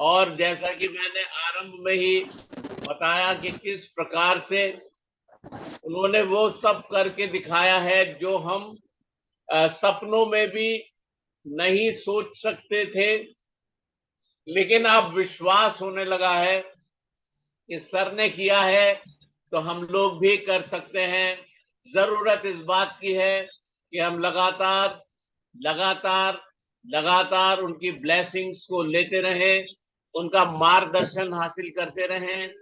और जैसा कि मैंने आरंभ में ही बताया कि किस प्रकार से उन्होंने वो सब करके दिखाया है जो हम सपनों में भी नहीं सोच सकते थे, लेकिन अब विश्वास होने लगा है कि सर ने किया है तो हम लोग भी कर सकते हैं। जरूरत इस बात की है कि हम लगातार लगातार लगातार उनकी ब्लेसिंग्स को लेते रहें, उनका मार्गदर्शन हासिल करते रहें,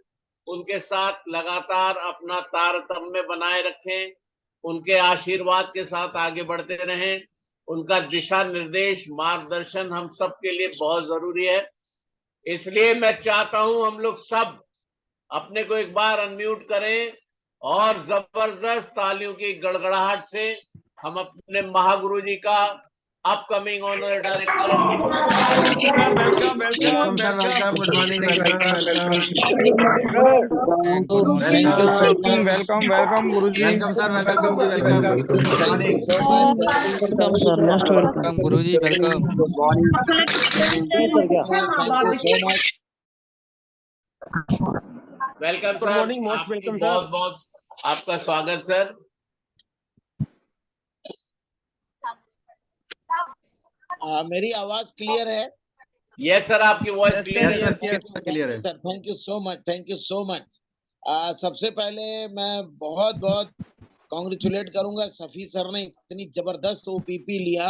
उनके साथ लगातार अपना तारतम्य बनाए रखें, उनके आशीर्वाद के साथ आगे बढ़ते रहें। उनका दिशा निर्देश मार्गदर्शन हम सबके लिए बहुत जरूरी है। इसलिए मैं चाहता हूं हम लोग सब अपने को एक बार अनम्यूट करें और जबरदस्त तालियों की गड़गड़ाहट से हम अपने महागुरु जी का upcoming honour director welcome sir, welcome. Good morning, welcome. Welcome गुरुजी। वेलकम सर, वेलकम जी, welcome. Good morning. Welcome sir, most welcome गुरुजी, welcome. Welcome good sir, morning, most आपकी वेलकम बहुत सर। बहुत आपका स्वागत सर। मेरी आवाज क्लियर है? यस सर, आपकी वॉइस क्लियर यस है सर, क्लियर है sir. Thank you so much, thank you so much. सबसे पहले मैं बहुत बहुत कॉन्ग्रेचुलेट करूंगा, सफी सर ने इतनी जबरदस्त ओपीपी लिया,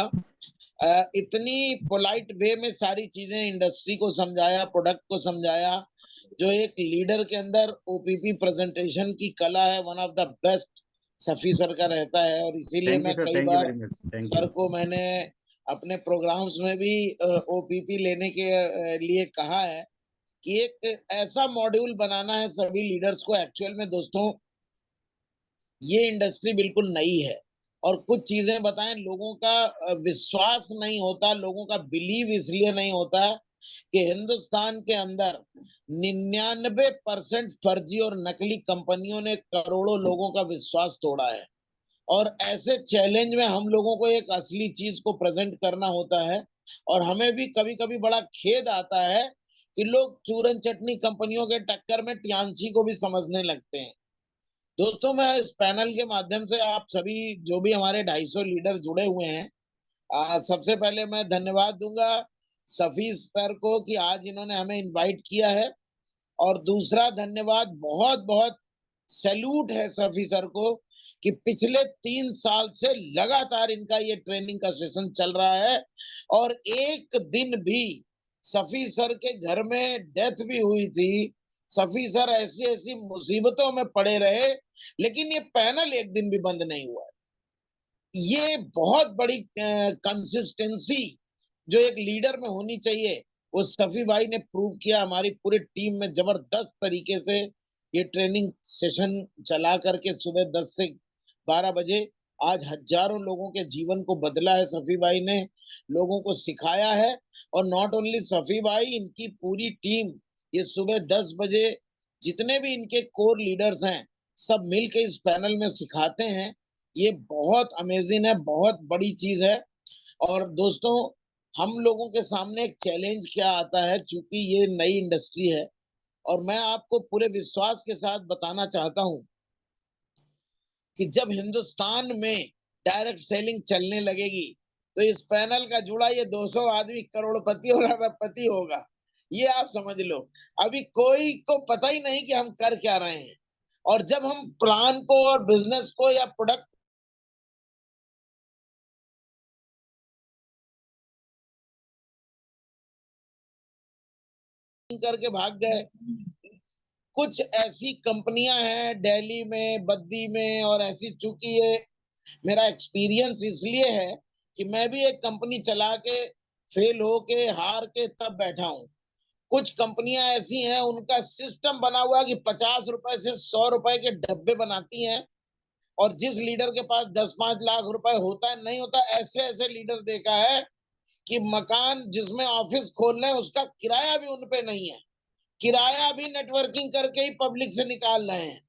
इतनी पोलाइट वे में सारी चीजें इंडस्ट्री को समझाया, प्रोडक्ट को समझाया। जो एक लीडर के अंदर ओपीपी प्रेजेंटेशन की कला है, one of the best Safi sir का रहता है। और इसीलिए मैं कई बार सर को मैंने अपने प्रोग्राम्स में भी ओपीपी लेने के लिए कहा है कि एक ऐसा मॉड्यूल बनाना है सभी लीडर्स को। एक्चुअल में दोस्तों ये इंडस्ट्री बिल्कुल नई है और कुछ चीजें बताएं, लोगों का विश्वास नहीं होता, लोगों का बिलीव इसलिए नहीं होता कि हिंदुस्तान के अंदर 99% फर्जी और नकली कंपनियों ने करोड़ों लोगों का विश्वास तोड़ा है। और ऐसे चैलेंज में हम लोगों को एक असली चीज को प्रेजेंट करना होता है। और हमें भी कभी कभी बड़ा खेद आता है कि लोग चूरन चटनी कंपनियों के टक्कर में टियान्सी को भी समझने लगते हैं। दोस्तों, मैं इस पैनल के माध्यम से आप सभी जो भी हमारे 250 लीडर जुड़े हुए हैं, सबसे पहले मैं धन्यवाद दूंगा सफी सर को कि आज इन्होंने हमें इनवाइट किया है। और दूसरा धन्यवाद, बहुत बहुत सैल्यूट है सफी सर को कि पिछले 3 साल से लगातार इनका ये ट्रेनिंग का सेशन चल रहा है और एक दिन भी सफी सर के घर में डेथ भी हुई थी, सफी सर ऐसी ऐसी मुसीबतों में पड़े रहे, लेकिन ये पैनल एक दिन भी बंद नहीं हुआ। ये बहुत बड़ी कंसिस्टेंसी जो एक लीडर में होनी चाहिए वो सफी भाई ने प्रूव किया। हमारी पूरी टीम में जबरदस्त तरीके से ये ट्रेनिंग सेशन चला करके सुबह 10 से 12 बजे आज हजारों लोगों के जीवन को बदला है। सफी भाई ने लोगों को सिखाया है। और नॉट ओनली सफी भाई, इनकी पूरी टीम ये सुबह 10 बजे जितने भी इनके कोर लीडर्स हैं सब मिलके इस पैनल में सिखाते हैं। ये बहुत अमेजिंग है, बहुत बड़ी चीज है। और दोस्तों, हम लोगों के सामने एक चैलेंज क्या आता है, चूंकि ये नई इंडस्ट्री है और मैं आपको पूरे विश्वास के साथ बताना चाहता हूं कि जब हिंदुस्तान में डायरेक्ट सेलिंग चलने लगेगी तो इस पैनल का जुड़ा ये 200 आदमी करोड़पति और अरबपति होगा। ये आप समझ लो। अभी कोई को पता ही नहीं कि हम कर क्या रहे हैं। और जब हम प्लान को और बिजनेस को या प्रोडक्ट करके भाग गए, कुछ ऐसी कंपनियां हैं दिल्ली में, बद्दी में और ऐसी, चूंकि ये मेरा एक्सपीरियंस इसलिए है कि मैं भी एक कंपनी चला के फेल हो के हार के तब बैठा हूं। कुछ कंपनियां ऐसी हैं उनका सिस्टम बना हुआ कि 50 रुपए से 100 रुपए के डब्बे बनाती हैं और जिस लीडर के पास 10-5 लाख रुपए होता है, नहीं होता, ऐसे ऐसे लीडर देखा है कि मकान जिसमें ऑफिस खोल रहे हैं उसका किराया भी उन पे नहीं है, किराया भी नेटवर्किंग करके ही पब्लिक से निकाल रहे हैं।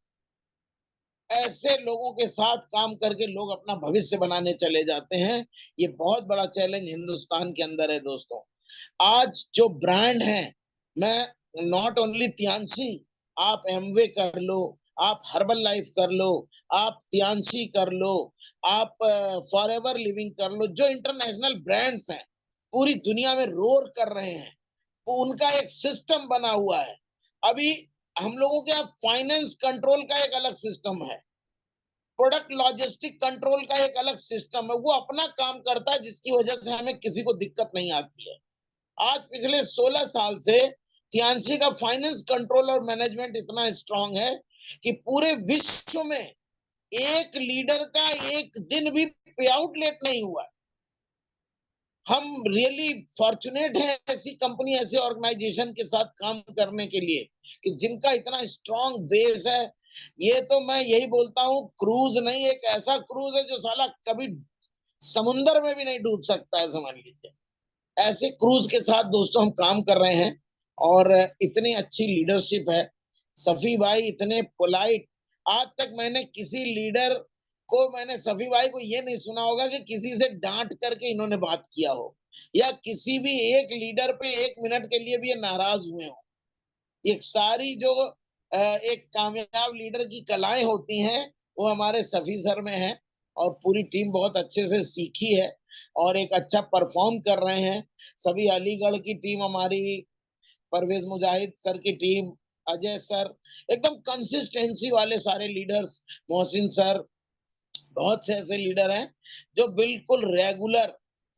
ऐसे लोगों के साथ काम करके लोग अपना भविष्य बनाने चले जाते हैं। ये बहुत बड़ा चैलेंज हिंदुस्तान के अंदर है दोस्तों। आज जो ब्रांड है मैं नॉट ओनली तियांशी, आप एमवे कर लो, आप हर्बल लाइफ कर लो, आप तियांशी कर लो, आप फॉरएवर लिविंग कर लो, जो इंटरनेशनल ब्रांड्स हैं पूरी दुनिया में रोर कर रहे हैं, तो उनका एक सिस्टम बना हुआ है। अभी हम लोगों के यहाँ फाइनेंस कंट्रोल का एक अलग सिस्टम है, प्रोडक्ट लॉजिस्टिक कंट्रोल का एक अलग सिस्टम है, वो अपना काम करता है, जिसकी वजह से हमें किसी को दिक्कत नहीं आती है। आज पिछले 16 साल से तियांशी का फाइनेंस कंट्रोल और मैनेजमेंट इतना स्ट्रांग है कि पूरे विश्व में एक लीडर का एक दिन भी पे आउट लेट नहीं हुआ। हम रियली फॉर्चुनेट हैं ऐसी कंपनी, ऐसे ऑर्गेनाइजेशन के साथ काम करने के लिए कि जिनका इतना स्ट्रांग बेस है। ये तो मैं यही बोलता हूँ, क्रूज नहीं, एक ऐसा क्रूज है जो साला कभी समुंदर में भी नहीं डूब सकता है, समझ लीजिए। ऐसे क्रूज के साथ दोस्तों हम काम कर रहे हैं और इतनी अच्छी लीडरशिप है। सफी भाई इतने पोलाइट, आज तक मैंने किसी लीडर को, मैंने सफी भाई को ये नहीं सुना होगा कि किसी से डांट करके इन्होंने बात किया हो, या किसी भी एक लीडर पे 1 मिनट के लिए भी ये नाराज हुए हो। ये सारी जो एक कामयाब लीडर की कलाएं होती हैं वो हमारे सफी सर में है, और पूरी टीम बहुत अच्छे से सीखी है और एक अच्छा परफॉर्म कर रहे हैं। सभी अलीगढ़ की टीम हमारी, परवेज मुजाहिद सर की टीम, अजय सर, एकदम कंसिस्टेंसी वाले सारे लीडर्स, मोहसिन सर, बहुत से ऐसे लीडर हैं जो बिल्कुल रेगुलर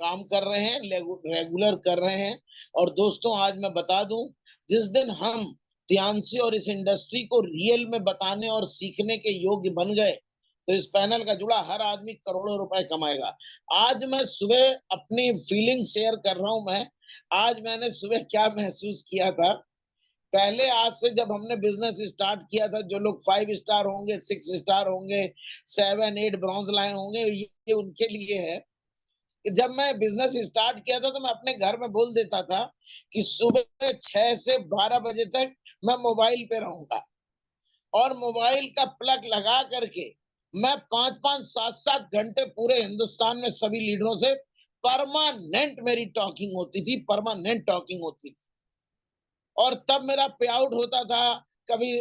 काम कर रहे हैं, रेगुलर कर रहे हैं। और दोस्तों आज मैं बता दूं, जिस दिन हम तियांशी और इस इंडस्ट्री को रियल में बताने और सीखने के योग्य बन गए, तो इस पैनल का जुड़ा हर आदमी करोड़ों रुपए कमाएगा। आज मैं सुबह अपनी फीलिंग शेयर कर रहा हूं। मैं आज मैंने सुबह क्या महसूस किया था, पहले आज से जब हमने बिजनेस स्टार्ट किया था, जो लोग 5 स्टार होंगे, 6 स्टार होंगे, 7 8 ब्रॉन्ज लाइन होंगे, ये उनके लिए है कि जब मैं बिजनेस स्टार्ट किया था तो मैं अपने घर में बोल देता था कि सुबह 6 से 12 बजे तक मैं मोबाइल पे रहूंगा, और मोबाइल का प्लग लगा करके मैं 5 5 7 7 घंटे पूरे हिंदुस्तान में सभी लीडरों से परमानेंट मेरी टॉकिंग होती थी, परमानेंट टॉकिंग होती थी। और तब मेरा पे आउट होता था कभी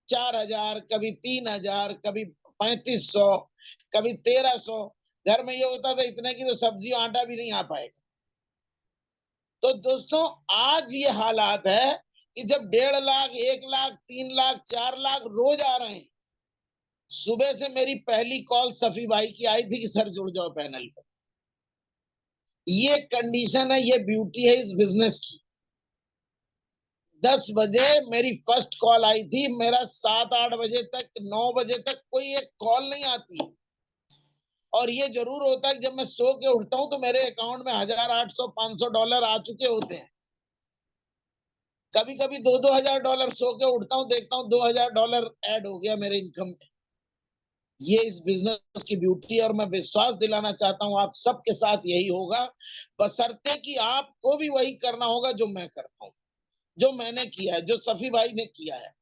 4,000, कभी 3,000, कभी 3,500, कभी 1,300। घर में ये होता था इतने की तो सब्जी आटा भी नहीं आ पाएगा। तो दोस्तों आज ये हालात है कि जब 1.5 लाख, 1 लाख, 3 लाख, 4 लाख रोज आ रहे हैं। सुबह से मेरी पहली कॉल सफी भाई की आई थी कि सर जुड़ जाओ पैनल पर। ये कंडीशन है, ये ब्यूटी है इस बिजनेस की। 10 बजे मेरी फर्स्ट कॉल आई थी, मेरा 7 8 बजे तक, 9 बजे तक कोई एक कॉल नहीं आती। और ये जरूर होता है कि जब मैं सो के उठता हूं तो मेरे अकाउंट में 1,800 $500 आ चुके होते हैं। कभी कभी $2,000 सो के उठता हूं, देखता हूं $2,000 ऐड हो गया मेरे इनकम में। ये इस बिजनेस की ब्यूटी है, और मैं विश्वास दिलाना चाहता हूं आप सबके साथ यही होगा, बशर्ते कि आपको भी वही करना होगा जो मैं करता हूं, जो मैंने किया है, जो सफी भाई ने किया है।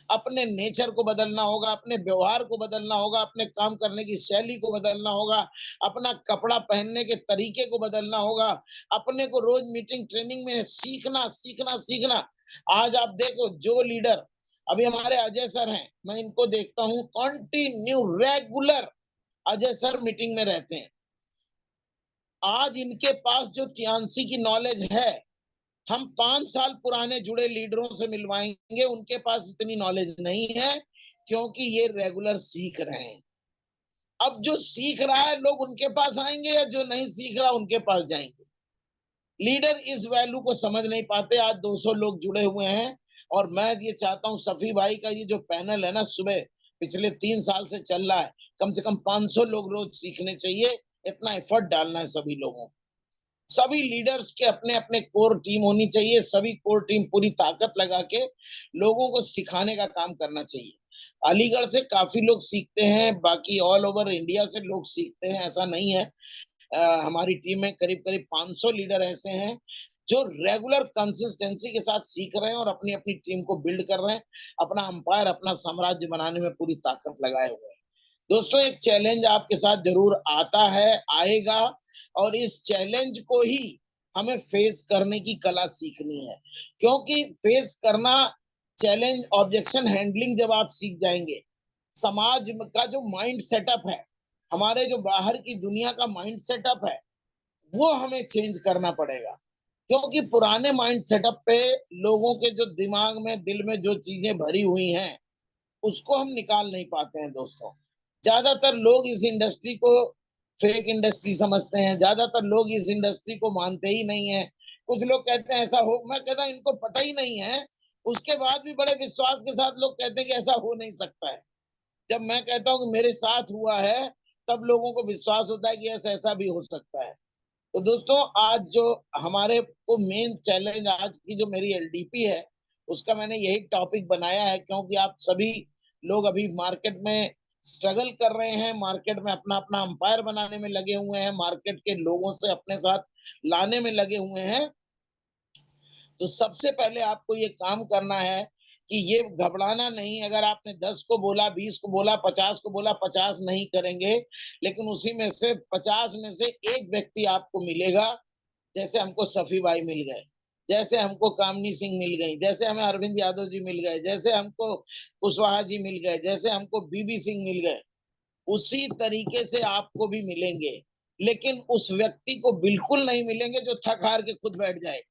अपने नेचर को बदलना होगा, अपने व्यवहार को बदलना होगा, अपने काम करने की शैली को बदलना होगा, अपना कपड़ा पहनने के तरीके को बदलना होगा, अपने को रोज मीटिंग ट्रेनिंग में सीखना सीखना सीखना। आज आप देखो जो लीडर, अभी हमारे अजय सर हैं, मैं इनको देखता हूं continue regular Ajay sir meeting में रहते हैं। आज इनके पास जो तियांशी की नॉलेज है, हम 5 साल पुराने जुड़े लीडरों से मिलवाएंगे, उनके पास इतनी नॉलेज नहीं है, क्योंकि ये रेगुलर सीख रहे हैं। अब जो सीख रहा है लोग उनके पास आएंगे, या जो नहीं सीख रहा उनके पास जाएंगे। लीडर इस वैल्यू को समझ नहीं पाते। आज 200 लोग जुड़े हुए हैं, और मैं ये चाहता हूं सफी भाई का ये जो पैनल है ना, सुबह पिछले 3 साल से चल रहा है, कम से कम 500 लोग रोज सीखने चाहिए। इतना एफर्ट डालना है सभी लोगों को। सभी लीडर्स के अपने अपने कोर टीम होनी चाहिए, सभी कोर टीम पूरी ताकत लगा के लोगों को सिखाने का काम करना चाहिए। अलीगढ़ से काफी लोग सीखते हैं, बाकी ऑल ओवर इंडिया से लोग सीखते हैं, ऐसा नहीं है। हमारी टीम में करीब करीब 500 लीडर ऐसे हैं जो रेगुलर कंसिस्टेंसी के साथ सीख रहे हैं और अपनी अपनी टीम को बिल्ड कर रहे हैं, अपना अंपायर, अपना साम्राज्य बनाने में पूरी ताकत लगाए हुए हैं। दोस्तों एक चैलेंज आपके साथ जरूर आता है, आएगा, और इस चैलेंज को ही हमें फेस करने की कला सीखनी है, क्योंकि फेस करना, चैलेंज, ऑब्जेक्शन हैंडलिंग जब आप सीख जाएंगे, समाज का जो माइंड सेटअप है, हमारे जो बाहर की दुनिया का माइंड सेटअप है, वो हमें चेंज करना पड़ेगा। क्योंकि पुराने माइंड सेटअप पे लोगों के जो दिमाग में, दिल में जो चीजें भरी हुई हैं, उसको हम निकाल नहीं पाते हैं दोस्तों। ज्यादातर लोग इस इंडस्ट्री को फेक इंडस्ट्री समझते हैं, ज्यादातर लोग इस इंडस्ट्री को मानते ही नहीं है। कुछ लोग कहते हैं ऐसा हो, मैं कहता हूं इनको पता ही नहीं है, उसके बाद भी बड़े विश्वास के साथ लोग कहते हैं कि ऐसा हो नहीं सकता है। जब मैं कहता हूँ कि मेरे साथ हुआ है, तब लोगों को विश्वास होता है कि ऐसा ऐसा भी हो सकता है। तो दोस्तों, आज जो हमारे को मेन चैलेंज, आज की जो मेरी एलडीपी है, उसका मैंने यही टॉपिक बनाया है, क्योंकि आप सभी लोग अभी मार्केट में स्ट्रगल कर रहे हैं, मार्केट में अपना अपना अंपायर बनाने में लगे हुए हैं, मार्केट के लोगों से अपने साथ लाने में लगे हुए हैं। तो सबसे पहले आपको ये काम करना है कि ये घबराना नहीं। अगर आपने 10 को बोला, 20 को बोला, 50 को बोला, 50 नहीं करेंगे, लेकिन उसी में से 50 में से एक व्यक्ति आपको मिलेगा। जैसे हमको सफी भाई मिल गए, जैसे हमको कामनी सिंह मिल गई, जैसे हमें अरविंद यादव जी मिल गए, जैसे हमको कुशवाहा जी मिल गए, जैसे हमको बीबी सिंह मिल गए, उसी तरीके से आपको भी मिलेंगे। लेकिन उस व्यक्ति को बिल्कुल नहीं मिलेंगे जो थक हार के खुद बैठ जाए।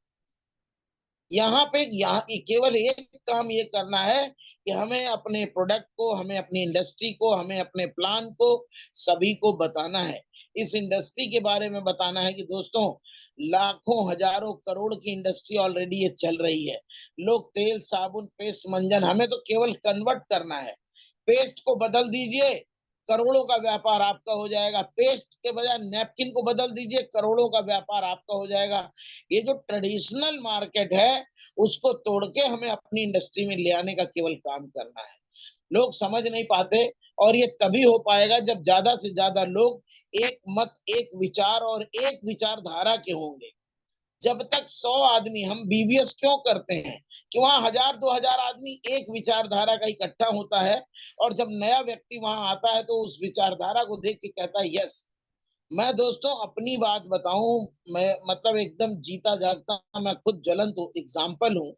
यहाँ पे यहाँ केवल एक काम ये करना है कि हमें अपने प्रोडक्ट को, हमें अपनी इंडस्ट्री को, हमें अपने प्लान को सभी को बताना है। इस इंडस्ट्री के बारे में बताना है कि दोस्तों, लाखों हजारों करोड़ की इंडस्ट्री ऑलरेडी ये चल रही है। लोग तेल, साबुन, पेस्ट, मंजन, हमें तो केवल कन्वर्ट करना है। पेस्ट को बदल दीजिए, करोड़ों का व्यापार आपका हो जाएगा। पेस्ट के बजाय नैपकिन को बदल दीजिए, करोड़ों का व्यापार आपका हो जाएगा। ये जो ट्रेडिशनल मार्केट है, उसको तोड़ के हमें अपनी इंडस्ट्री में ले आने का केवल काम करना है। लोग समझ नहीं पाते, और ये तभी हो पाएगा जब ज्यादा से ज्यादा लोग एक मत, एक विचार और एक विचारधारा के होंगे। जब तक 100 आदमी, हम बीबीएस क्यों करते हैं कि वहां 1000-2000 आदमी एक विचारधारा का इकट्ठा होता है, और जब नया व्यक्ति वहां आता है तो उस विचारधारा को देख के कहता है यस। मैं दोस्तों अपनी बात बताऊं, मैं मतलब एकदम जीता जागता, मैं खुद ज्वलंत एग्जाम्पल हूं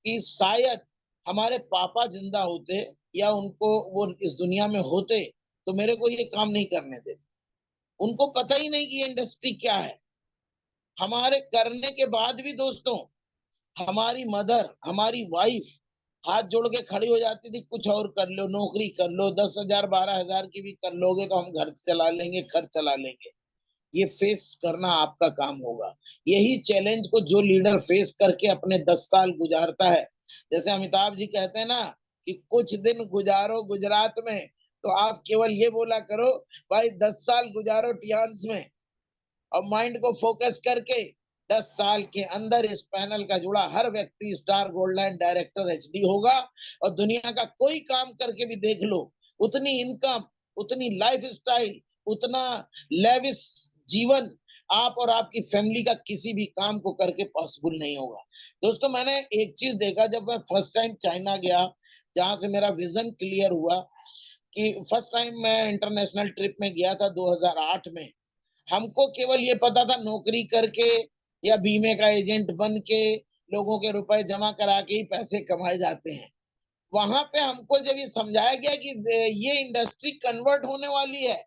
कि शायद हमारे पापा जिंदा होते या उनको वो इस दुनिया में होते, तो मेरे को ये काम नहीं करने देते। उनको पता ही नहीं कि ये इंडस्ट्री क्या है। हमारे करने के बाद भी दोस्तों, हमारी मदर, हमारी वाइफ हाथ जोड़ के खड़ी हो जाती थी, कुछ और कर लो, नौकरी कर लो, 10,000 12,000 की भी कर लोगे तो हम घर चला लेंगे, खर्च चला लेंगे। ये फेस करना आपका काम होगा। यही चैलेंज को जो लीडर फेस करके अपने 10 साल गुजारता है, जैसे अमिताभ जी कहते हैं ना कि कुछ दिन गुजारो गुजरात में, तो आप केवल ये बोला करो, भाई 10 साल गुजारो टियान्स में, और माइंड को फोकस करके 10 साल के अंदर इस पैनल का जुड़ा हर व्यक्ति स्टार गोल्डलाइन डायरेक्टर एचडी होगा। और दुनिया का कोई काम करके भी देख लो, उतनी इनकम, उतनी लाइफ स्टाइल, उतना लेविश जीवन आप और आपकी फैमिली का किसी भी काम को करके पॉसिबल नहीं होगा। दोस्तों, मैंने एक चीज देखा जब मैं फर्स्ट टाइम चाइना गया, जहां से मेरा विजन क्लियर हुआ कि फर्स्ट टाइम मैं इंटरनेशनल ट्रिप में गया था 2008 में। हमको केवल ये पता था नौकरी करके या बीमे का एजेंट बन के लोगों के रुपए जमा करा के ही पैसे कमाए जाते हैं। वहां पे हमको जब ये समझाया गया कि ये इंडस्ट्री कन्वर्ट होने वाली है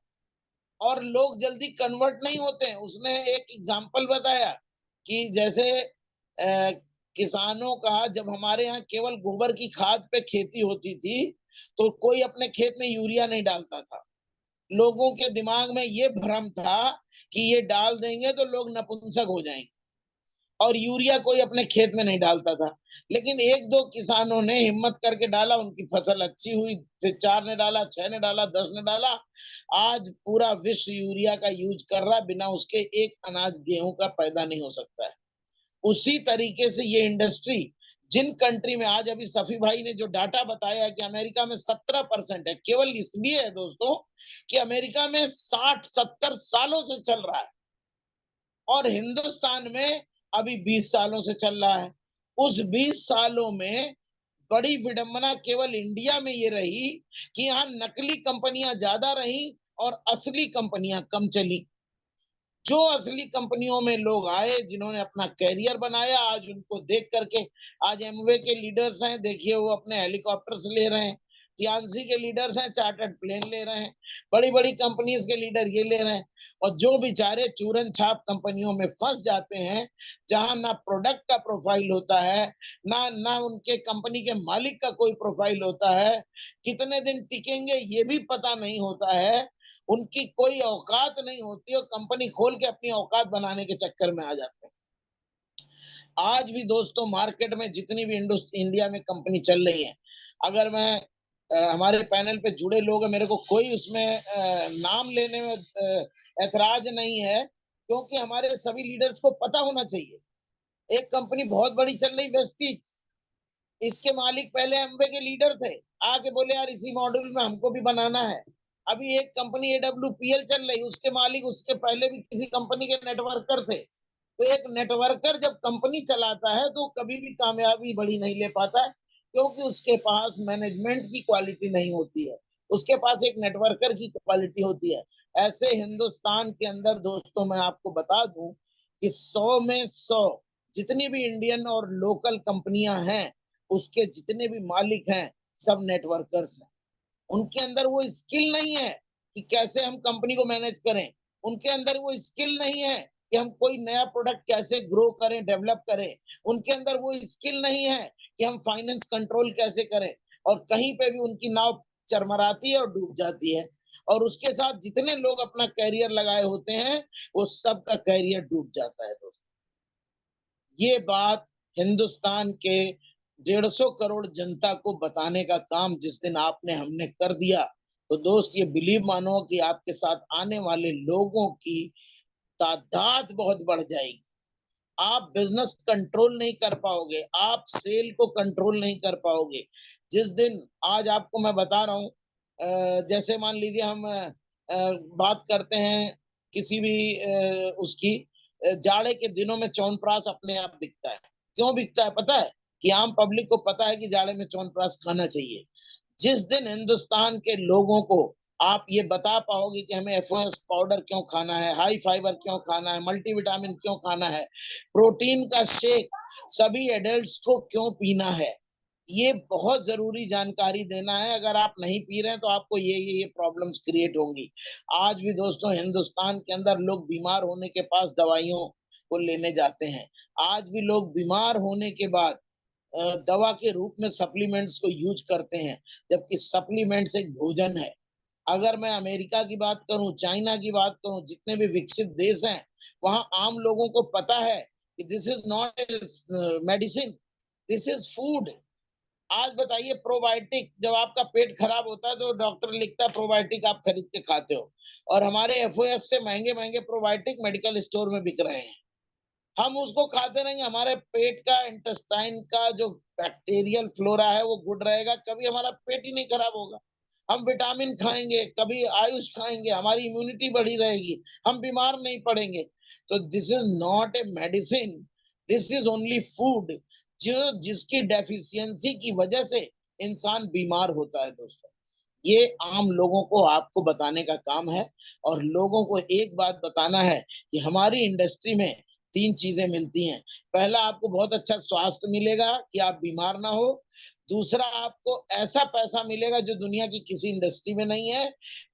और लोग जल्दी कन्वर्ट नहीं होते हैं, उसने एक एग्जांपल बताया कि जैसे किसानों का, जब हमारे यहाँ केवल गोबर की खाद पे खेती होती थी, तो कोई अपने खेत में यूरिया नहीं डालता था। लोगों के दिमाग में ये भ्रम था कि ये डाल देंगे तो लोग नपुंसक हो जाएंगे, और यूरिया कोई अपने खेत में नहीं डालता था। लेकिन एक दो किसानों ने हिम्मत करके डाला, उनकी फसल अच्छी हुई, फिर 4 ने डाला, 6 ने डाला, 10 ने डाला। आज पूरा विश्व यूरिया का यूज कर रहा, बिना उसके एक अनाज गेहूं का पैदा नहीं हो सकता है। उसी तरीके से ये इंडस्ट्री जिन कंट्री में, आज अभी सफी भाई ने जो डाटा बताया है कि अमेरिका में 17% है, केवल इसलिए है दोस्तों कि अमेरिका में 60-70 सालों से चल रहा है, और हिंदुस्तान में अभी 20 सालों से चल रहा है। उस 20 सालों में बड़ी विडंबना केवल इंडिया में ये रही कि यहाँ नकली कंपनियां ज्यादा रही और असली कंपनियां कम चली। जो असली कंपनियों में लोग आए, जिन्होंने अपना कैरियर बनाया, आज उनको देख करके आज एमवे के लीडर्स हैं, देखिए वो अपने हेलीकॉप्टर्स ले रहे हैं, टियांसी के लीडर्स हैं, चार्टर्ड प्लेन ले रहे हैं, बड़ी बड़ी कंपनीज के लीडर ये ले रहे हैं। और जो बेचारे चूरन छाप कंपनियों में फंस जाते हैं, जहां ना प्रोडक्ट का प्रोफाइल होता है, ना उनके कंपनी के मालिक का कोई प्रोफाइल होता है, कितने दिन टिकेंगे ये भी पता नहीं होता है, उनकी कोई औकात नहीं होती और कंपनी खोल के अपनी औकात बनाने के चक्कर में आ जाते हैं। आज भी दोस्तों मार्केट में जितनी भी इंडिया में कंपनी चल रही है, अगर मैं हमारे पैनल पे जुड़े लोग हैं, मेरे को कोई उसमें नाम लेने में ऐतराज नहीं है, क्योंकि हमारे सभी लीडर्स को पता होना चाहिए। एक कंपनी बहुत बड़ी चल रही वेस्टीज, इसके मालिक पहले एमवे के लीडर थे, आके बोले यार इसी मॉड्यूल में हमको भी बनाना है। अभी एक कंपनी AWPL चल रही, उसके मालिक उसके पहले भी किसी कंपनी के नेटवर्कर थे। तो एक नेटवर्कर जब कंपनी चलाता है तो कभी भी कामयाबी बड़ी नहीं ले पाता है, क्योंकि उसके पास मैनेजमेंट की क्वालिटी नहीं होती है, उसके पास एक नेटवर्कर की क्वालिटी होती है। ऐसे हिंदुस्तान के अंदर दोस्तों मैं आपको बता दूं कि 100 में 100 जितनी भी इंडियन और लोकल कंपनियां हैं, उसके जितने भी मालिक हैं, सब नेटवर्कर्स हैं। उनके अंदर वो स्किल नहीं है कि कैसे हम कंपनी को मैनेज करें, उनके अंदर वो स्किल नहीं है कि हम कोई नया प्रोडक्ट कैसे ग्रो करें, डेवलप करें, उनके अंदर वो स्किल नहीं है कि हम फाइनेंस कंट्रोल कैसे करें। और कहीं पे भी उनकी नाव चरमराती है और डूब जाती है, और उसके साथ जितने लोग अपना कैरियर लगाए होते हैं, वो सबका कैरियर डूब जाता है दोस्तों। ये बात हिंदुस्तान के 150 करोड़ जनता को बताने का काम जिस दिन आपने हमने कर दिया, तो दोस्त ये बिलीव मानो कि आपके साथ आने वाले लोगों की तादाद बहुत बढ़ जाएगी। आप बिजनेस कंट्रोल नहीं कर पाओगे, आप सेल को कंट्रोल नहीं कर पाओगे। जिस दिन आज आपको मैं बता रहा हूँ, जैसे मान लीजिए हम बात करते हैं किसी भी उसकी, जाड़े के दिनों में च्यवनप्राश अपने आप बिकता है। क्यों बिकता है पता है? कि आम पब्लिक को पता है कि जाड़े में च्यवनप्राश खाना चाहिए। जिस दिन हिंदुस्तान के लोगों को आप ये बता पाओगे कि हमें एफओएस पाउडर क्यों खाना है, हाई फाइबर क्यों खाना है, मल्टीविटामिन क्यों खाना है, प्रोटीन का शेक सभी एडल्ट्स को क्यों पीना है, ये बहुत जरूरी जानकारी देना है। अगर आप नहीं पी रहे हैं तो आपको ये प्रॉब्लम्स क्रिएट होंगी। आज भी दोस्तों हिंदुस्तान के अंदर लोग बीमार होने के पास दवाइयों को लेने जाते हैं। आज भी लोग बीमार होने के बाद दवा के रूप में सप्लीमेंट्स को यूज करते हैं, जबकि सप्लीमेंट्स एक भोजन है। अगर मैं अमेरिका की बात करूं, चाइना की बात करूं, जितने भी विकसित देश हैं, वहां आम लोगों को पता है कि this is not medicine, this is food. आज बताइए, प्रोबायोटिक जब आपका पेट खराब होता है तो डॉक्टर लिखता है प्रोबायोटिक आप खरीद के खाते हो, और हमारे एफओएस से महंगे महंगे प्रोबायोटिक मेडिकल स्टोर में बिक रहे हैं। हम उसको खाते रहेंगे, हमारे पेट का इंटेस्टाइन का जो बैक्टीरियल फ्लोरा है वो गुड रहेगा, कभी हमारा पेट ही नहीं खराब होगा। हम विटामिन खाएंगे, कभी आयुष खाएंगे, हमारी इम्यूनिटी बढ़ी रहेगी, हम बीमार नहीं पड़ेंगे। तो this is not a medicine, this is only food, जो जिसकी डेफिशिएंसी की वजह से इंसान बीमार होता है दोस्तों। ये आम लोगों को आपको बताने का काम है। और लोगों को एक बात बताना है कि हमारी इंडस्ट्री में 3 चीजें मिलती हैं। पहला, आपको बहुत अच्छा स्वास्थ्य मिलेगा कि आप बीमार ना हो। दूसरा, आपको ऐसा पैसा मिलेगा जो दुनिया की किसी इंडस्ट्री में नहीं है।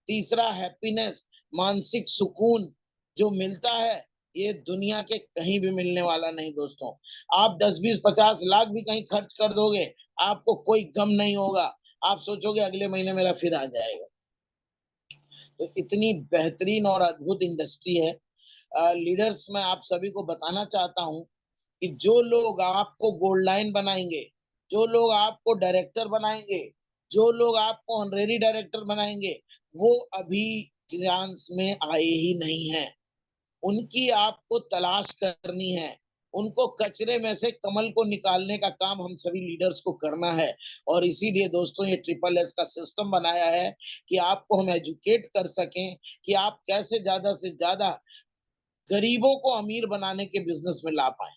तीसरा, हैप्पीनेस, मानसिक सुकून जो मिलता है, ये दुनिया के कहीं भी मिलने वाला नहीं दोस्तों। आप 10, 20, 50 लाख भी कहीं खर्च कर दोगे, आपको कोई गम नहीं होगा। आप सोचोगे अगले महीने मेरा फिर आ जाएगा। तो इतनी बेहतरीन और अद्भुत इंडस्ट्री है। लीडर्स, मैं आप सभी को बताना चाहता हूं कि जो लोग आपको गोल्ड लाइन बनाएंगे, जो लोग आपको डायरेक्टर बनाएंगे, जो लोग आपको ऑनरेरी डायरेक्टर बनाएंगे, वो अभी चांस में आए ही नहीं है। उनकी आपको तलाश करनी है। उनको कचरे में से कमल को निकालने का काम हम सभी लीडर्स को करना है। और इसीलिए दोस्तों ये SSS का सिस्टम बनाया है कि आपको हम एजुकेट कर सकें कि आप कैसे ज्यादा से ज्यादा गरीबों को अमीर बनाने के बिजनेस में ला पाए।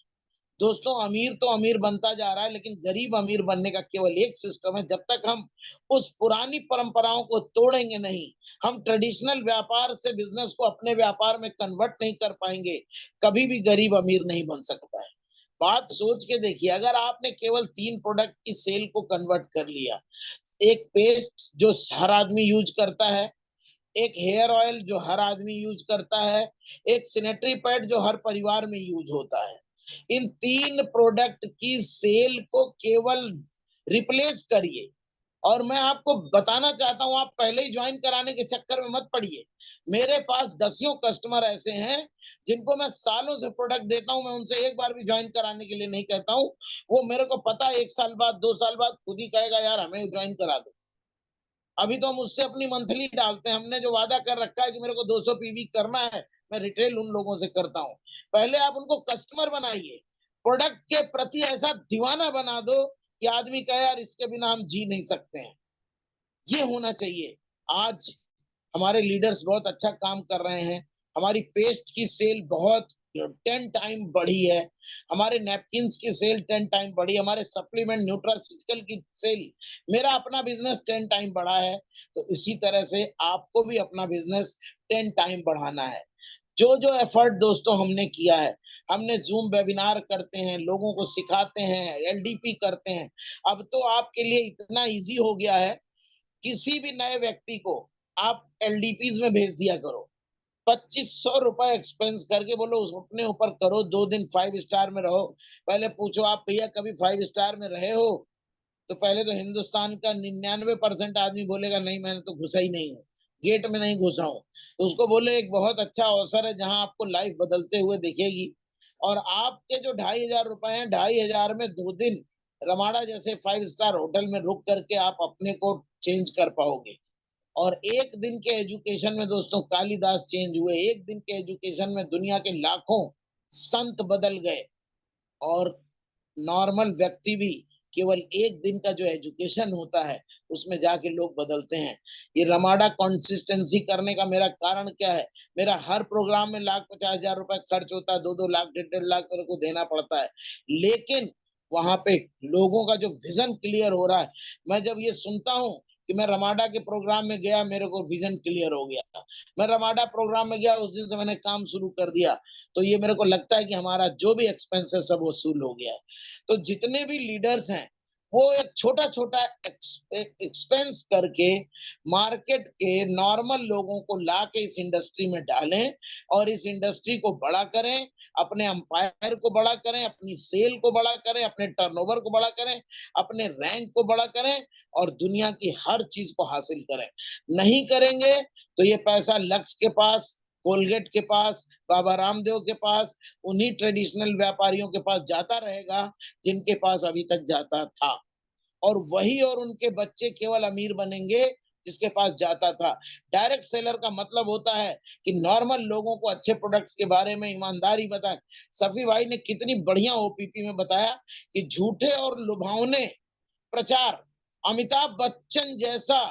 दोस्तों अमीर तो अमीर बनता जा रहा है, लेकिन गरीब अमीर बनने का केवल एक सिस्टम है। जब तक हम उस पुरानी परंपराओं को तोड़ेंगे नहीं, हम ट्रेडिशनल व्यापार से बिजनेस को अपने व्यापार में कन्वर्ट नहीं कर पाएंगे, कभी भी गरीब अमीर नहीं बन सकता है। बात सोच के देखिए, अगर आपने केवल 3 प्रोडक्ट की सेल को कन्वर्ट कर लिया, एक पेस्ट जो हर आदमी यूज करता है, एक हेयर ऑयल जो हर आदमी यूज करता है, एक सैनिटरी पैड जो हर परिवार में यूज होता है, इन 3 प्रोडक्ट की सेल को केवल रिप्लेस करिए। और मैं आपको बताना चाहता हूं, आप पहले ही ज्वाइन कराने के चक्कर में मत पड़िए। मेरे पास दसियों कस्टमर ऐसे हैं जिनको मैं सालों से प्रोडक्ट देता हूं, मैं उनसे एक बार भी ज्वाइन कराने के लिए नहीं कहता हूं। वो मेरे को पता है 1 साल बाद 2 साल बाद खुद ही कहेगा यार हमें ज्वाइन करा दो। अभी तो हम उससे अपनी मंथली डालते हैं, हमने जो वादा कर रखा है कि मेरे को 200 पीवी करना है, मैं रिटेल उन लोगों से करता हूं। पहले आप उनको कस्टमर बनाइए, प्रोडक्ट के प्रति ऐसा दीवाना बना दो कि आदमी कहे यार इसके बिना हम जी नहीं सकते हैं। ये होना चाहिए। आज हमारे लीडर्स बहुत अच्छा काम कर रहे हैं, हमारी पेस्ट की सेल बहुत 10 टाइम बढ़ी है, हमारे नैपकिन्स की सेल 10 टाइम बढ़ी, हमारे सप्लीमेंट न्यूट्रास्यूटिकल की सेल, मेरा अपना बिजनेस 10 टाइम बढ़ा है। तो इसी तरह से आपको भी अपना बिजनेस 10 टाइम बढ़ाना है। जो जो एफर्ट दोस्तों हमने किया है, हमने जूम वेबिनार करते हैं, लोगों को सिखाते हैं, एलडीपी करते हैं। अब तो आपके लिए इतना इजी हो गया है, किसी भी नए व्यक्ति को आप एलडीपीज में भेज दिया करो, 2500 रुपए एक्सपेंस करके बोलो उस अपने ऊपर करो, 2 दिन 5 स्टार में रहो। पहले पूछो आप भैया कभी 5 स्टार में रहे हो? तो पहले तो हिंदुस्तान का 99% आदमी बोलेगा नहीं मैंने तो घुसा ही नहीं हूँ, गेट में नहीं घुसा हूँ। तो उसको बोले एक बहुत अच्छा अवसर है जहां आपको लाइफ बदलते हुए दिखेगी। और आपके जो 2500 रुपए हैं, 2500 में 2 दिन रमाडा जैसे 5 स्टार होटल में रुक करके आप अपने को चेंज कर पाओगे। और एक दिन के एजुकेशन में दोस्तों कालिदास चेंज हुए, एक दिन के एजुकेशन में दुनिया के लाखों संत बदल गए। और नॉर्मल व्यक्ति भी केवल एक दिन का जो एजुकेशन होता है उसमें जाके लोग बदलते हैं। ये रमाडा कंसिस्टेंसी करने का मेरा कारण क्या है? मेरा हर प्रोग्राम में 1,50,000 रुपए खर्च होता है, 2-2 लाख 1.5 लाख मेरे को देना पड़ता है, लेकिन वहां पे लोगों का जो विजन क्लियर हो रहा है, मैं जब ये सुनता हूँ कि मैं रमाडा के प्रोग्राम में गया, मेरे को विजन क्लियर हो गया, मैं रमाडा प्रोग्राम में गया, उस दिन से मैंने काम शुरू कर दिया, तो ये मेरे को लगता है कि हमारा जो भी एक्सपेंस है सब वसूल हो गया है। तो जितने भी लीडर्स हैं वो एक छोटा छोटा एक्सपेंस करके मार्केट के नॉर्मल लोगों को ला के इस इंडस्ट्री में डालें और इस इंडस्ट्री को बड़ा करें, अपने अंपायर को बड़ा करें, अपनी सेल को बड़ा करें, अपने टर्नओवर को बड़ा करें, अपने रैंक को बड़ा करें और दुनिया की हर चीज को हासिल करें। नहीं करेंगे तो ये पैसा लक्स के पास, कोलगेट के पास, बाबा रामदेव के पास, उन्हीं ट्रेडिशनल व्यापारियों के पास जाता रहेगा जिनके पास अभी तक जाता था। और वही और उनके बच्चे केवल अमीर बनेंगे जिसके पास जाता था। डायरेक्ट सेलर का मतलब होता है कि नॉर्मल लोगों को अच्छे प्रोडक्ट्स के बारे में ईमानदारी बताए। सफी भाई ने कितनी बढ़िया ओपीपी में बताया कि झूठे और लुभावने प्रचार, अमिताभ बच्चन जैसा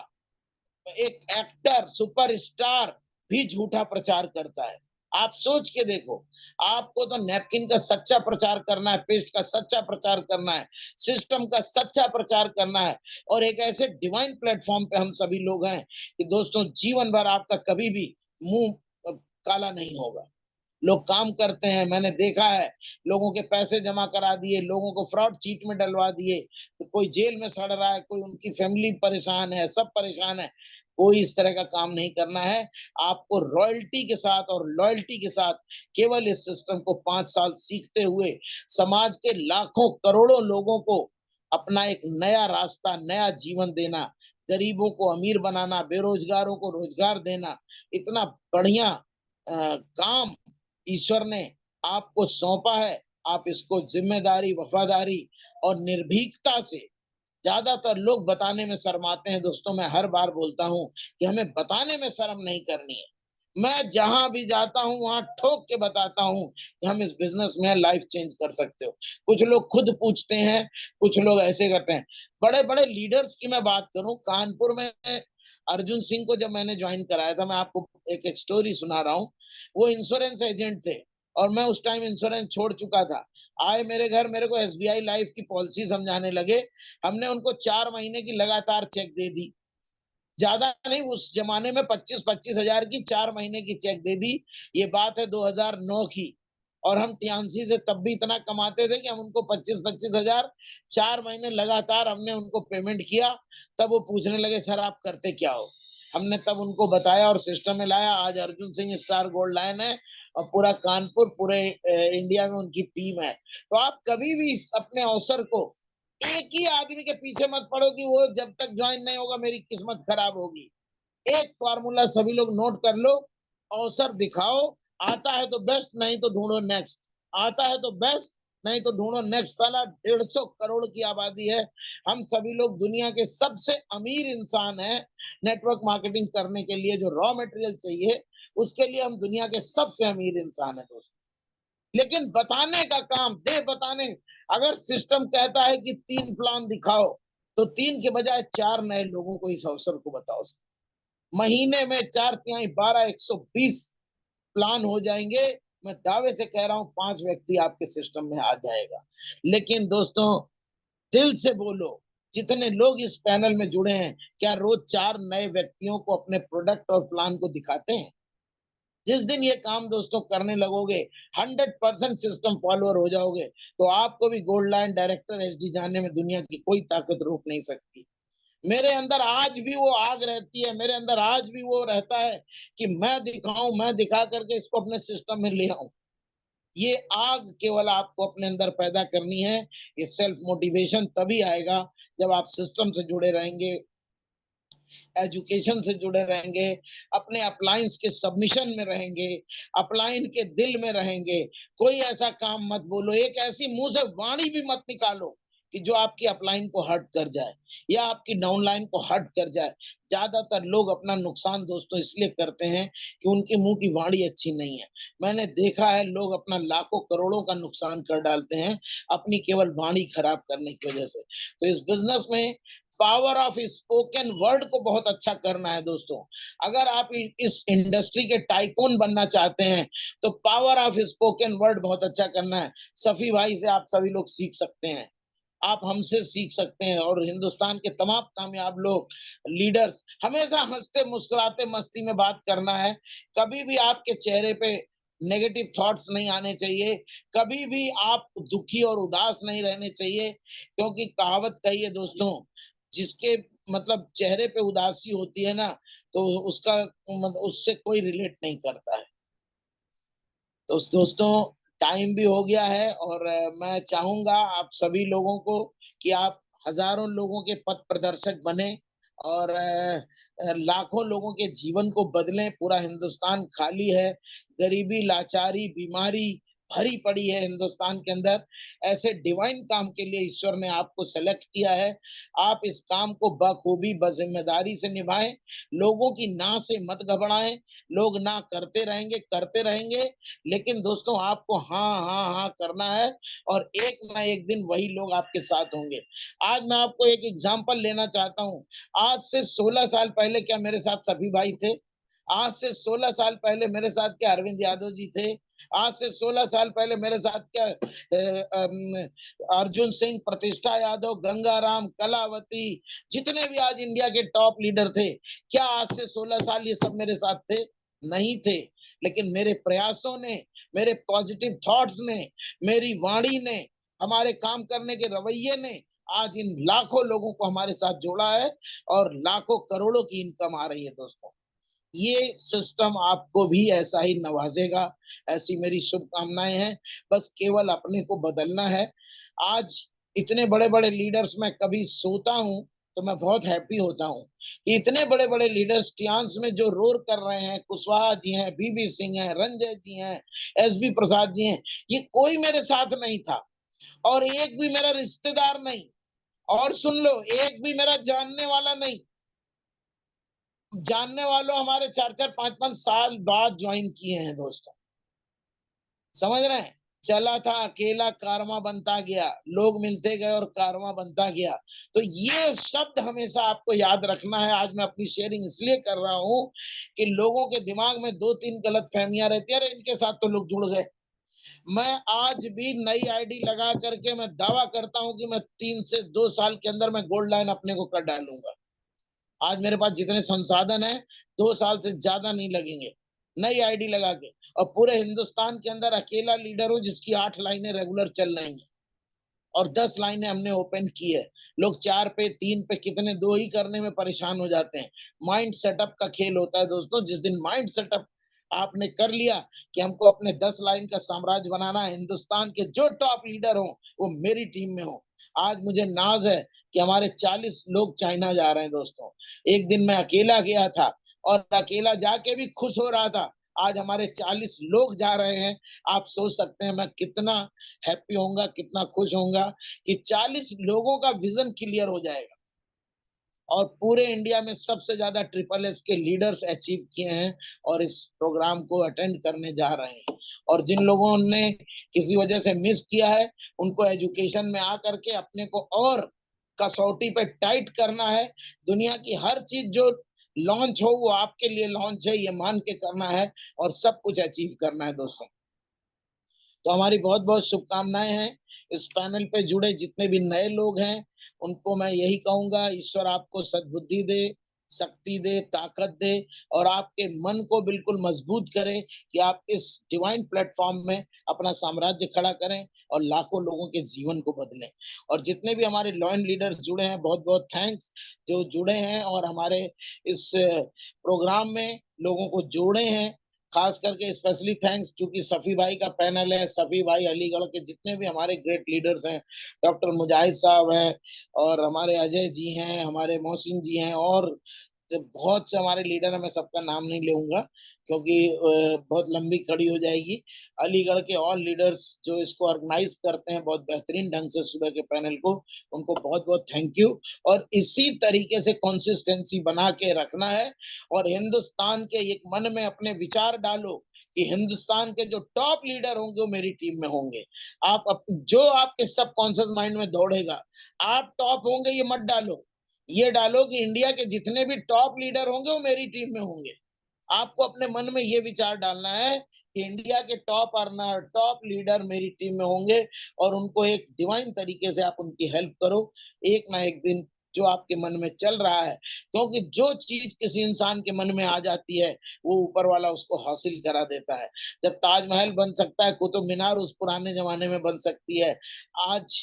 एक एक्टर सुपरस्टार भी झूठा प्रचार करता है। आप सोच के देखो, आपको तो नैपकिन का सच्चा प्रचार करना है, पेस्ट का सच्चा प्रचार करना है, सिस्टम का सच्चा प्रचार करना है, और एक ऐसे डिवाइन प्लेटफॉर्म पे हम सभी लोग हैं कि दोस्तों जीवन भर आपका कभी भी मुंह काला नहीं होगा। लोग काम करते हैं, मैंने देखा है, लोगों के पैसे जमा करा दिए, लोगों को फ्रॉड चीट में डलवा दिए, तो कोई जेल में सड़ रहा है, कोई उनकी फैमिली परेशान है, सब परेशान है। कोई इस तरह का काम नहीं करना है। आपको रॉयल्टी के साथ और लॉयल्टी के साथ केवल इस सिस्टम को 5 साल सीखते हुए समाज के लाखों करोड़ों लोगों को अपना एक नया रास्ता, नया जीवन देना, गरीबों को अमीर बनाना, बेरोजगारों को रोजगार देना, इतना बढ़िया काम ईश्वर ने आपको सौंपा है। आप इसको जिम्मेदारी, वफादारी और निर्भीकता से, ज्यादातर लोग बताने में शर्माते हैं दोस्तों, मैं हर बार बोलता हूं कि हमें बताने में शर्म नहीं करनी है। मैं जहां भी जाता हूं वहां ठोक के बताता हूं कि हम इस बिजनेस में लाइफ चेंज कर सकते हो। कुछ लोग खुद पूछते हैं, कुछ लोग ऐसे करते हैं। बड़े बड़े लीडर्स की मैं बात करूं, कानपुर में अर्जुन सिंह को जब मैंने ज्वाइन कराया था, मैं आपको एक स्टोरी सुना रहा हूँ। वो इंश्योरेंस एजेंट थे और मैं उस टाइम इंश्योरेंस छोड़ चुका था। आए मेरे घर, मेरे को एसबीआई लाइफ की पॉलिसी समझाने लगे। हमने उनको 4 महीने की लगातार चेक दे दी, ज्यादा नहीं, उस जमाने में 25-25 हजार की 4 महीने की चेक दे दी। ये बात है 2009 की। और हम टियान्सी से तब भी इतना कमाते थे कि हम उनको 25-25 हजार 4 महीने लगातार हमने उनको पेमेंट किया। तब वो पूछने लगे सर आप करते क्या हो। हमने तब उनको बताया और सिस्टम में लाया। आज Arjun Singh star gold line है और पूरा कानपुर, पूरे इंडिया में उनकी टीम है। तो आप कभी भी अपने अवसर को, एक ही आदमी के पीछे मत पड़ो कि वो जब तक ज्वाइन नहीं होगा मेरी किस्मत खराब होगी। एक फॉर्मूला सभी लोग नोट कर लो, अवसर दिखाओ, आता है तो बेस्ट, नहीं तो ढूंढो नेक्स्ट। आता है तो बेस्ट, नहीं तो ढूंढो नेक्स्ट। साला 150 करोड़ की आबादी है, हम सभी लोग दुनिया के सबसे अमीर इंसान हैं। नेटवर्क मार्केटिंग करने के लिए जो रॉ मटेरियल चाहिए उसके लिए हम दुनिया के सबसे अमीर इंसान हैं दोस्तों। लेकिन बताने का काम दे, बताने। अगर सिस्टम कहता है कि 3 प्लान दिखाओ तो 3 के बजाय 4 नए लोगों को इस अवसर को बताओ। महीने में 4 तिहाई 12, 120 प्लान हो जाएंगे। मैं दावे से कह रहा हूं 5 व्यक्ति आपके सिस्टम में आ जाएगा। लेकिन दोस्तों दिल से बोलो, जितने लोग इस पैनल में जुड़े हैं, क्या रोज 4 नए व्यक्तियों को अपने प्रोडक्ट और प्लान को दिखाते हैं? जिस दिन ये काम दोस्तों करने लगोगे, 100% सिस्टम फॉलोअर हो जाओगे, तो आपको भी गोल्ड लाइन डायरेक्टर एसडी जाने में दुनिया की कोई ताकत रोक नहीं सकती। मेरे अंदर आज भी वो आग रहती है, मेरे अंदर आज भी वो रहता है कि मैं दिखाऊं, मैं दिखा करके इसको अपने सिस्टम में ले आऊं। ये आग केवल आपको अपने अंदर पैदा करनी है। ये सेल्फ मोटिवेशन तभी आएगा जब आप सिस्टम से जुड़े रहेंगे, एजुकेशन से जुड़े रहेंगे, अपने अपलाइंस के सबमिशन में रहेंगे, अपलाइन के दिल में रहेंगे। कोई ऐसा काम मत बोलो, एक ऐसी मुंह से वाणी भी मत निकालो कि जो आपकी अपलाइन को हर्ट कर जाए या आपकी डाउनलाइन को हर्ट कर जाए। ज्यादातर लोग अपना नुकसान दोस्तों इसलिए करते हैं कि उनके मुंह की वाणी अच्छी नहीं है। मैंने देखा है लोग अपना लाखों करोड़ों का नुकसान कर डालते हैं अपनी केवल वाणी खराब करने की वजह से। तो इस बिजनेस में पावर ऑफ स्पोकन वर्ड को बहुत अच्छा करना है दोस्तों। अगर आप इस इंडस्ट्री के टाइकून बनना चाहते हैं तो पावर ऑफ स्पोकन वर्ड बहुत अच्छा करना है। सफी भाई से आप सभी लोग सीख सकते हैं, आप हमसे सीख सकते हैं। और हिंदुस्तान के तमाम कामयाब लोग, लीडर्स, हमेशा हंसते मुस्कुराते मस्ती में बात करना है। कभी भी आपके चेहरे पे नेगेटिव थॉट्स नहीं आने चाहिए, कभी भी आप दुखी और उदास नहीं रहने चाहिए। क्योंकि कहावत कही है दोस्तों, जिसके मतलब चेहरे पे उदासी होती है ना, तो उसका मतलब उससे कोई रिलेट नहीं करता है। तो दोस्तों टाइम भी हो गया है और मैं चाहूंगा आप सभी लोगों को कि आप हजारों लोगों के पथ प्रदर्शक बने और लाखों लोगों के जीवन को बदलें। पूरा हिंदुस्तान खाली है, गरीबी, लाचारी, बीमारी भरी पड़ी है हिंदुस्तान के अंदर। ऐसे डिवाइन काम के लिए ईश्वर ने आपको सेलेक्ट किया है। आप इस काम को बखूबी बजिम्मेदारी से निभाएं, लोगों की ना से मत घबराएं। लोग ना करते रहेंगे, करते रहेंगे, लेकिन दोस्तों आपको हाँ हाँ हाँ करना है और एक ना एक दिन वही लोग आपके साथ होंगे। आज मैं आपको एक एग्जांपल लेना चाहता हूँ। आज से 16 साल पहले क्या मेरे साथ सभी भाई थे? आज से 16 साल पहले मेरे साथ क्या अरविंद यादव जी थे? आज से 16 साल पहले मेरे साथ क्या अर्जुन सिंह, प्रतिष्ठा यादव, गंगाराम, कलावती, जितने भी आज इंडिया के टॉप लीडर थे, क्या आज से 16 साल ये सब मेरे साथ थे? नहीं थे। लेकिन मेरे प्रयासों ने, मेरे पॉजिटिव थॉट्स ने, मेरी वाणी ने, हमारे काम करने के रवैये ने आज इन लाखों लोगों को हमारे साथ जोड़ा है और लाखों करोड़ों की इनकम आ रही है दोस्तों। ये सिस्टम आपको भी ऐसा ही नवाजेगा, ऐसी मेरी शुभकामनाएं हैं। बस केवल अपने को बदलना है। आज इतने बड़े बड़े लीडर्स, मैं कभी सोता हूं तो मैं बहुत हैप्पी होता हूं कि इतने बड़े बड़े लीडर्स टियान्स में जो रोर कर रहे हैं, कुशवाहा जी हैं, बीबी सिंह हैं, रंजय जी हैं, एसबी प्रसाद जी हैं, ये कोई मेरे साथ नहीं था और एक भी मेरा रिश्तेदार नहीं, और सुन लो एक भी मेरा जानने वाला नहीं। जानने वालों हमारे 4-4, 5-5 साल बाद ज्वाइन किए हैं दोस्तों। समझ रहे हैं? चला था अकेला, कारवां बनता गया, लोग मिलते गए और कारवां बनता गया। तो ये शब्द हमेशा आपको याद रखना है। आज मैं अपनी शेयरिंग इसलिए कर रहा हूं कि लोगों के दिमाग में 2-3 गलत फहमियां रहती है, अरे इनके साथ तो लोग जुड़ गए, मैं आज भी नई आईडी लगा करके मैं दावा करता हूं कि मैं 3 से 2 साल के अंदर मैं गोल्ड लाइन अपने को कर डालूंगा। आज मेरे पास जितने संसाधन है 2 साल से ज्यादा नहीं लगेंगे नई आईडी लगा के। और पूरे हिंदुस्तान के अंदर अकेला लीडर हूं जिसकी 8 लाइनें रेगुलर चल रही हैं और 10 लाइनें हमने ओपन की है। लोग 4 पे 3 पे कितने 2 ही करने में परेशान हो जाते हैं। माइंड सेटअप का खेल होता है दोस्तों। जिस दिन माइंड सेटअप आपने कर लिया कि हमको अपने 10 लाइन का साम्राज्य बनाना है, हिंदुस्तान के जो टॉप लीडर हो वो मेरी टीम में हो। आज मुझे नाज है कि हमारे 40 लोग चाइना जा रहे हैं दोस्तों। एक दिन मैं अकेला गया था और अकेला जाके भी खुश हो रहा था। आज हमारे 40 लोग जा रहे हैं। आप सोच सकते हैं मैं कितना हैप्पी होऊंगा, कितना खुश होऊंगा कि 40 लोगों का विजन क्लियर हो जाएगा। और पूरे इंडिया में सबसे ज्यादा ट्रिपल एस के लीडर्स अचीव किए हैं और इस प्रोग्राम को अटेंड करने जा रहे हैं। और जिन लोगों ने किसी वजह से मिस किया है उनको एजुकेशन में आकर के अपने को और कसौटी पे टाइट करना है। दुनिया की हर चीज जो लॉन्च हो वो आपके लिए लॉन्च है ये मान के करना है और सब कुछ अचीव करना है दोस्तों। तो हमारी बहुत बहुत शुभकामनाएं हैं। इस पैनल पे जुड़े जितने भी नए लोग हैं उनको मैं यही कहूंगा, ईश्वर आपको सद्बुद्धि दे, शक्ति दे, ताकत दे और आपके मन को बिल्कुल मजबूत करे कि आप इस डिवाइन प्लेटफॉर्म में अपना साम्राज्य खड़ा करें और लाखों लोगों के जीवन को बदलें। और जितने भी हमारे लॉयन लीडर्स जुड़े हैं बहुत बहुत थैंक्स जो जुड़े हैं और हमारे इस प्रोग्राम में लोगों को जोड़े हैं। खास करके स्पेशली थैंक्स चूंकि सफी भाई का पैनल है। सफी भाई अलीगढ़ के जितने भी हमारे ग्रेट लीडर्स हैं, डॉक्टर मुजाहिद साहब हैं और हमारे अजय जी हैं, हमारे मोहसिन जी हैं और बहुत से हमारे लीडर हैं। मैं सबका नाम नहीं लूंगा क्योंकि बहुत लंबी कड़ी हो जाएगी। अलीगढ़ के ऑल लीडर्स जो इसको ऑर्गेनाइज करते हैं बहुत बेहतरीन ढंग से सुबह के पैनल को, उनको बहुत बहुत थैंक यू। और इसी तरीके से कंसिस्टेंसी बना के रखना है और हिंदुस्तान के एक मन में अपने विचार डालो कि हिंदुस्तान के जो टॉप लीडर होंगे वो मेरी टीम में होंगे। जो आपके सब कॉन्शियस माइंड में दौड़ेगा आप टॉप होंगे ये मत डालो। ये डालो कि इंडिया के जितने भी टॉप लीडर होंगे वो मेरी टीम में होंगे। आपको अपने मन में ये विचार डालना है कि इंडिया के टॉप अर्नर टॉप लीडर मेरी टीम में होंगे और उनको एक डिवाइन तरीके से आप उनकी हेल्प करो एक ना एक दिन जो आपके मन में चल रहा है। क्योंकि जो चीज किसी इंसान के मन में आ जाती है वो ऊपर वाला उसको हासिल करा देता है। जब ताजमहल बन सकता है कुतुब मीनार उस पुराने जमाने में बन सकती है। आज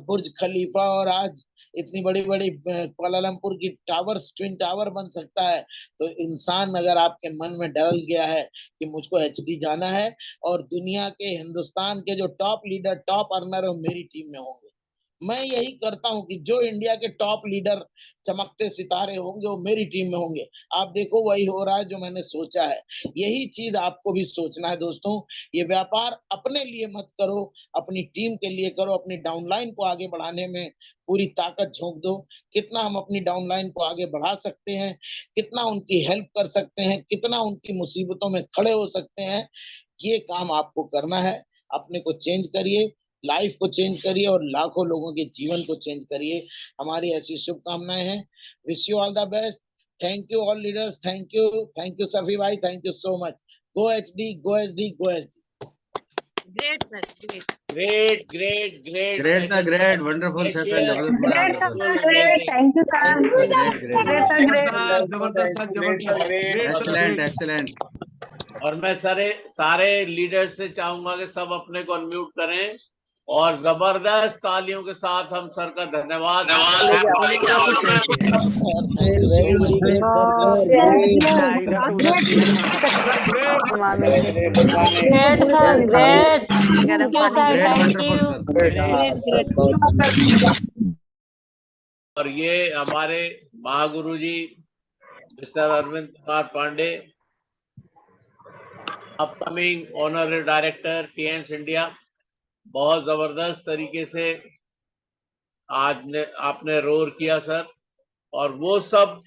बुर्ज खलीफा और आज इतनी बड़ी बड़ी कुआलालंपुर की टावर्स ट्विन टावर बन सकता है। तो इंसान अगर आपके मन में डल गया है कि मुझको एचडी जाना है और दुनिया के हिंदुस्तान के जो टॉप लीडर टॉप अर्नर है मेरी टीम में होंगे। मैं यही करता हूं कि जो इंडिया के टॉप लीडर चमकते सितारे होंगे वो मेरी टीम में होंगे। आप देखो वही हो रहा है जो मैंने सोचा है। यही चीज आपको भी सोचना है दोस्तों। ये व्यापार अपने लिए मत करो, अपनी टीम के लिए करो। अपनी डाउनलाइन को आगे बढ़ाने में पूरी ताकत झोंक दो। कितना हम अपनी डाउनलाइन को आगे बढ़ा सकते हैं, कितना उनकी हेल्प कर सकते हैं, कितना उनकी मुसीबतों में खड़े हो सकते हैं, ये काम आपको करना है। अपने को चेंज करिए, लाइफ को चेंज करिए और लाखों लोगों के जीवन को चेंज करिए। हमारी ऐसी शुभकामनाएं हैं। Wish you all the best. Thank you all leaders. Thank you Safi भाई। Thank you so much. Go HD, go HD, go HD. Great, sir. Great, Great. great, great. Great sir, great, wonderful sir, जबरदस्त बड़ा Great, आपका sir. sir. Great. Thank you, sir. Thank you sir, great, great, Great, sir. great. Great. Excellent, excellent. और मैं सारे leader से चाहूंगा कि सब अपने को अनम्यूट करें और जबरदस्त तालियों के साथ हम सर का धन्यवाद। और ये हमारे महागुरु ji mister Arvind Kumar Pandey, upcoming honorary director TNS India, बहुत जबरदस्त तरीके से आपने रोर किया सर। और वो सब